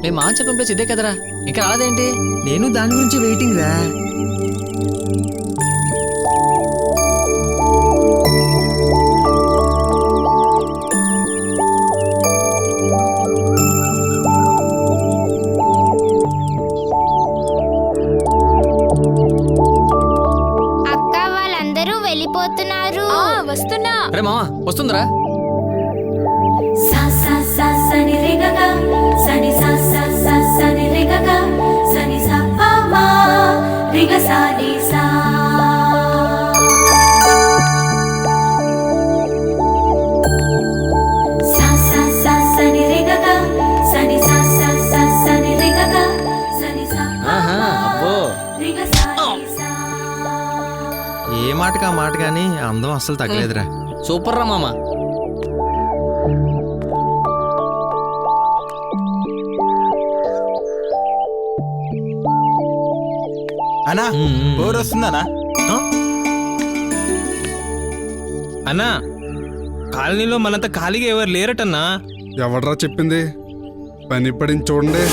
మీ మామ చెప్పిన ప్లేస్ ఇదే కదరా, ఇంకా రాదేంటి? నేను దాని గురించి వెయిటింగ్ రా. అక్క వాళ్ళందరూ వెళ్ళిపోతున్నారు. వస్తున్నా. అరే మామ వస్తుందిరా. సా సా సా సని రే గ గ సని సా సా సా సని రే గ గ సని సా పా మా రే గ సా ని సా. సా సా సా సని రే గ గ సని సా సా సా సని రే గ గ సని సా పా మా రే గ సా ని సా. ఏ మాటకా మాట కానీ అందం అస్సలు తగ్గలేదురా. సూపర్ రా మామ. అన్నా బోర్ వస్తుందనా? అన్నా కాలనీలో మనంత ఖాళీగా ఎవరు లేరటన్నా. ఎవడ్రా చెప్పింది? పని పడింది చూడండి.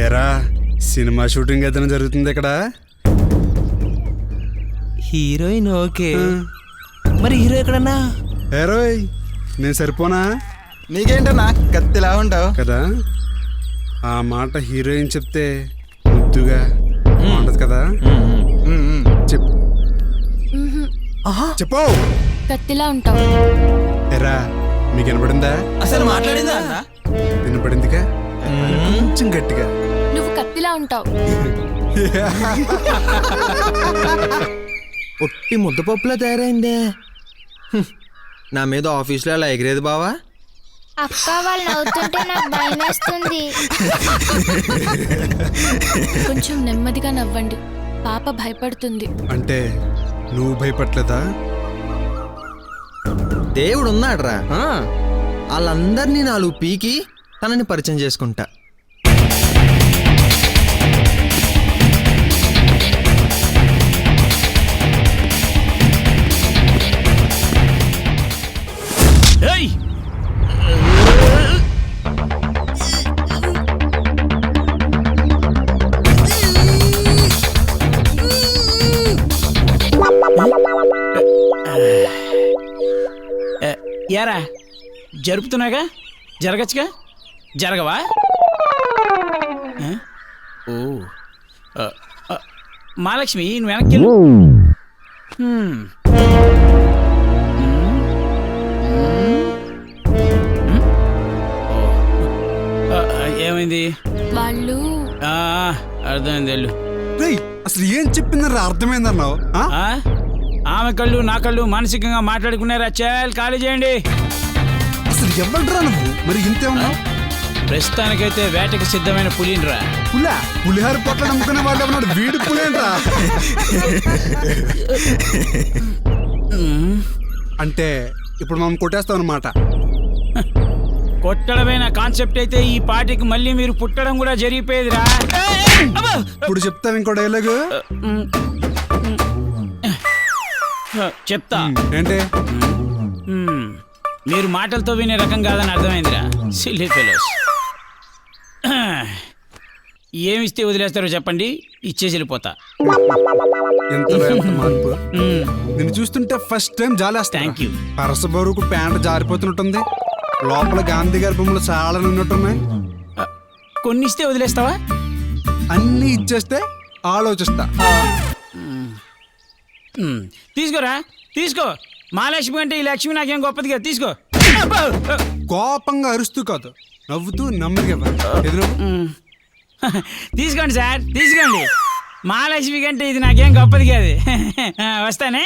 ఏరా సినిమా షూటింగ్ ఏదైనా జరుగుతుంది ఇక్కడ? హీరోయిన్ ఓకే, మరి హీరో ఎక్కడన్నా? ఏరోయ్ నేను సరిపోనా నీకేంటన్నా కత్తిలా ఉంటావు కదా? ఆ మాట హీరోయిన్ చెప్తే ముద్దుగా బాగుంటది కదా. చెప్పు చెప్పు. కత్తిలా ఉంటావు. ఎరా మీకు వినపడిందా? అసలు మాట్లాడిందా అన్నా? వినపడిందిగా, కొంచెం గట్టిగా. నువ్వు కత్తిలా ఉంటావు. ఒట్టి ముద్దపప్పులా తయారైందే. నా మీద ఆఫీస్లో అలా ఎగిరేది బావా. అక్క వాళ్ళు నవ్వుతుంటే నాకు భయం వేస్తుంది. కొంచెం నెమ్మదిగా నవ్వండి, పాప భయపడుతుంది. అంటే నువ్వు భయపడలేదా? దేవుడు ఉన్నాడురా. వాళ్ళందరినీ 4 పీకి తనని పరిచయం చేసుకుంటా. యారా జరుపుతున్నాగా, జరగచ్చుగా, జరగవా? ఓ మహాలక్ష్మి నువ్వు వెనక్కి ఏమైంది? వాళ్ళు అర్థమైంది వెళ్ళు. అసలు ఏం చెప్పిందరా అర్థమైందన్నావు? ఆమె కళ్ళు నా కళ్ళు మానసికంగా మాట్లాడుకున్నారా? చాలు ఖాళీ చేయండి. అసలు ఎవడ్రా నువ్వు? మరి ఇంతే ఉన్నావు. ప్రస్తుతానికైతే వేటకి సిద్ధమైన పులినిరా. పులిహార పొట్ల నమ్ముకునే వాళ్ళు ఉన్నాడు, వీడి పులేంట్రా. అంటే ఇప్పుడు మనం కొట్టేస్తాం అన్నమాట. కొట్టడమైన కాన్సెప్ట్ అయితే ఈ పార్టీకి మళ్ళీ మీరు పుట్టడం కూడా జరిగిపోయేదిరా. ఇప్పుడు చెప్తావు ఇంకో డైలాగు. చెప్తా. ఏంటి? మీరు మాటలతో వినే రకం కాదని అర్థమైందిరా, సిల్లీ ఫెలోస్. ఏమిస్తే వదిలేస్తారో చెప్పండి, ఇచ్చేసి వెళ్ళిపోతా. ఎంత మార్పు! నిన్ను చూస్తుంటే ఫస్ట్ టైం జాలేస్తా. Thank you. పరస బరువుకు ప్యాంట్ జారిపోతున్నట్టుంది, లోపల గాంధీ గారి బొమ్మలు చాలా ఉన్నట్టున్నాయి. కొన్ని ఇస్తే వదిలేస్తావా? అన్ని ఇచ్చేస్తే ఆలోచిస్తా. తీసుకోరా, తీసుకో. మహాలక్ష్మి అంటే ఈ లక్ష్మి నాకేం గొప్పదిగా, తీసుకో. కోపంగా అరుస్తూ కాదు, నవ్వుతూ నెమ్మదిగా. తీసుకోండి సార్, తీసుకోండి. మహాలక్ష్మి కంటే ఇది నాకేం గొప్పది కాదు. వస్తానే,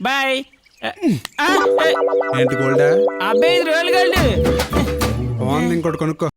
బాయ్. ఏంటి గోల్డా? అబ్బాయి 5 రోజులు గోల్డ్ బాగుంది, ఇంకోటి కొనుక్కో.